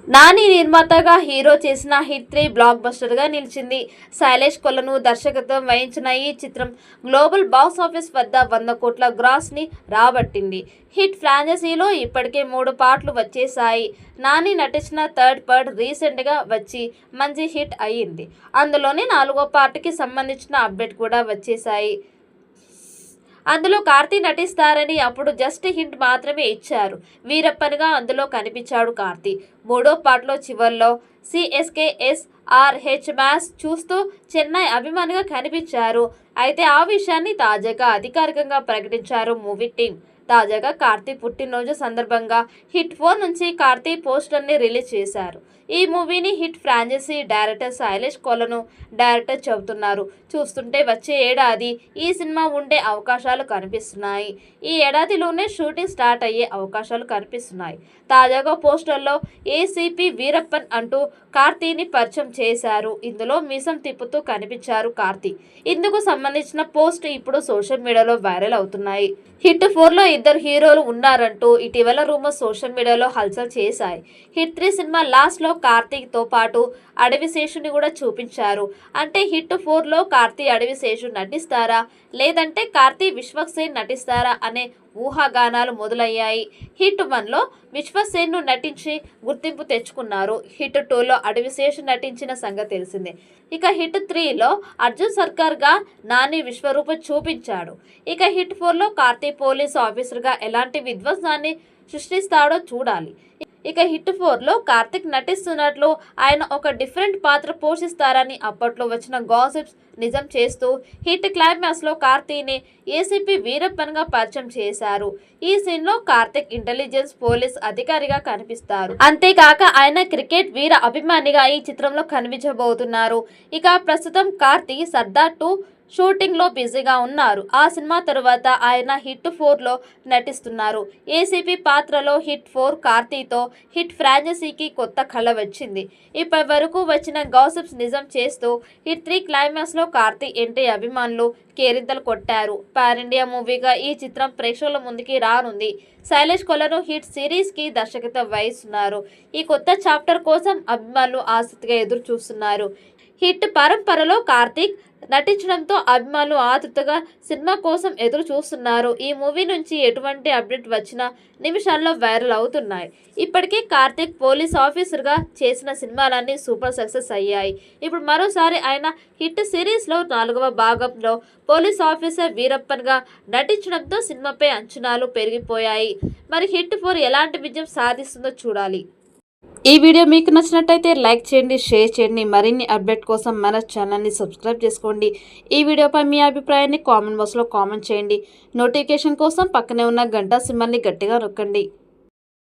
నాని నిర్మాతగా హీరో చేసిన hit 3 block buster గా నిలిచింది. శైలేష్ కొలను దర్శకత్వం వహించిన ఈ చిత్రం గ్లోబల్ బాక్స్ ఆఫీస్ వద్ద 100 కోట్ల గ్రాస్ ని రాబట్టింది. హిట్ ఫ్రాంచైజీలో ఇప్పటికే 3 పార్ట్లు వచ్చేశాయి. నాని నటించిన థర్డ్ పార్ట్ రీసెంట్ గా వచ్చి మంచి హిట్ అయ్యింది. అందులోనే 4వ పార్ట్కి సంబంధించిన అప్డేట్ కూడా వచ్చేశాయి. అందులో కార్తీ నటిస్తారని అప్పుడు జస్ట్ హింట్ మాత్రమే ఇచ్చారు. వీరప్పన్గా అందులో కనిపించాడు కార్తీ. 3వ పార్ట్లో చివర్లో CSKSRH మ్యాచ్ చూస్తూ చెన్నై అభిమానిగా కనిపించారు. అయితే ఆ విషయాన్ని తాజాగా అధికారికంగా ప్రకటించారు మూవీ టీం. తాజాగా కార్తీ పుట్టినరోజు సందర్భంగా హిట్ 4 నుంచి కార్తీ పోస్టర్ని రిలీజ్ చేశారు. ఈ మూవీని హిట్ ఫ్రాంచైజీ డైరెక్టర్ శైలేష్ కొలను డైరెక్టర్ చెబుతున్నారు. చూస్తుంటే వచ్చే ఏడాది ఈ సినిమా ఉండే అవకాశాలు కనిపిస్తున్నాయి. ఈ ఏడాదిలోనే షూటింగ్ స్టార్ట్ అయ్యే అవకాశాలు కనిపిస్తున్నాయి. తాజాగా పోస్టర్లో ఏసీపీ వీరప్పన్ అంటూ కార్తీని పరిచయం చేశారు. ఇందులో మీసం తిప్పుతూ కనిపించారు కార్తీ. ఇందుకు సంబంధించిన పోస్ట్ ఇప్పుడు సోషల్ మీడియాలో వైరల్ అవుతున్నాయి. హిట్ 4లో 2 హీరోలు ఉన్నారంటూ ఇటీవల రూమర్స్ సోషల్ మీడియాలో హల్చల్ చేశాయి. హిట్ 3 సినిమా లాస్ట్లో కార్తీతో పాటు అడవిశేషుని కూడా చూపించారు. అంటే హిట్ 4లో కార్తీ అడవిశేషు నటిస్తారా, లేదంటే కార్తీ విశ్వక్సేన్ నటిస్తారా అనే ఊహాగానాలు మొదలయ్యాయి. హిట్ 1లో విశ్వక్సేన్ను నటించి గుర్తింపు తెచ్చుకున్నారు. హిట్ 2లో అడవిశేషు నటించిన సంగతి తెలిసిందే. ఇక హిట్ 3లో అర్జున్ సర్కార్గా నాని విశ్వరూపం చూపించాడు. ఇక హిట్ 4లో కార్తీ పోలీస్ ఆఫీసర్గా ఎలాంటి విధ్వంసాన్ని సృష్టిస్తాడో చూడాలి. ఇక హిట్ 4లో కార్తిక్ నటిస్తున్నట్లు ఆయన ఒక డిఫరెంట్ పాత్ర పోషిస్తారని అప్పట్లో వచ్చిన గాసిప్స్ నిజం చేస్తూ హిట్ క్లైమాక్స్లో కార్తీని ఏసీపీ వీరప్పన్గా పరిచయం చేశారు. ఈ సీన్లో కార్తిక్ ఇంటెలిజెన్స్ పోలీస్ అధికారిగా కనిపిస్తారు. అంతేకాక ఆయన క్రికెట్ వీర అభిమానిగా ఈ చిత్రంలో కనిపించబోతున్నారు. ఇక ప్రస్తుతం కార్తీ సర్దార్ 2 షూటింగ్లో బిజీగా ఉన్నారు. ఆ సినిమా తరువాత ఆయన హిట్ 4లో నటిస్తున్నారు. ఏసీపీ పాత్రలో హిట్ 4 కార్తీతో హిట్ ఫ్రాంచైజీకి కొత్త కళ వచ్చింది. ఇప్పటి వరకు వచ్చిన గాసిప్స్ నిజం చేస్తూ హిట్ 3 క్లైమాక్స్లో కార్తీ ఎంట్రీ అభిమానులు కేరింతలు కొట్టారు. పాన్ ఇండియా మూవీగా ఈ చిత్రం ప్రేక్షకుల ముందుకి రానుంది. శైలేష్ కొలను హిట్ సిరీస్కి దర్శకత్వం వహిస్తున్నారు. ఈ కొత్త చాప్టర్ కోసం అభిమానులు ఆసక్తిగా ఎదురు చూస్తున్నారు. హిట్ పరంపరలో కార్తీక్ నటించడంతో అభిమానులు ఆతృతగా సినిమా కోసం ఎదురు చూస్తున్నారు. ఈ మూవీ నుంచి ఎటువంటి అప్డేట్ వచ్చినా నిమిషాల్లో వైరల్ అవుతున్నాయి. ఇప్పటికే కార్తిక్ పోలీస్ ఆఫీసర్గా చేసిన సినిమాలన్నీ సూపర్ సక్సెస్ అయ్యాయి. ఇప్పుడు మరోసారి ఆయన హిట్ సిరీస్లో 4వ భాగంలో పోలీస్ ఆఫీసర్ వీరప్పన్గా నటించడంతో సినిమాపై అంచనాలు పెరిగిపోయాయి. మరి హిట్ 4 ఎలాంటి విజయం సాధిస్తుందో చూడాలి. ఈ వీడియో మీకు నచ్చినట్టయితే లైక్ చేయండి, షేర్ చేయండి. మరిన్ని అప్డేట్ కోసం మన ఛానల్ని సబ్స్క్రైబ్ చేసుకోండి. ఈ వీడియోపై మీ అభిప్రాయాన్ని కామెంట్ బాక్స్లో కామెంట్ చేయండి. నోటిఫికేషన్ కోసం పక్కనే ఉన్న గంట సింబల్ని గట్టిగా నొక్కండి.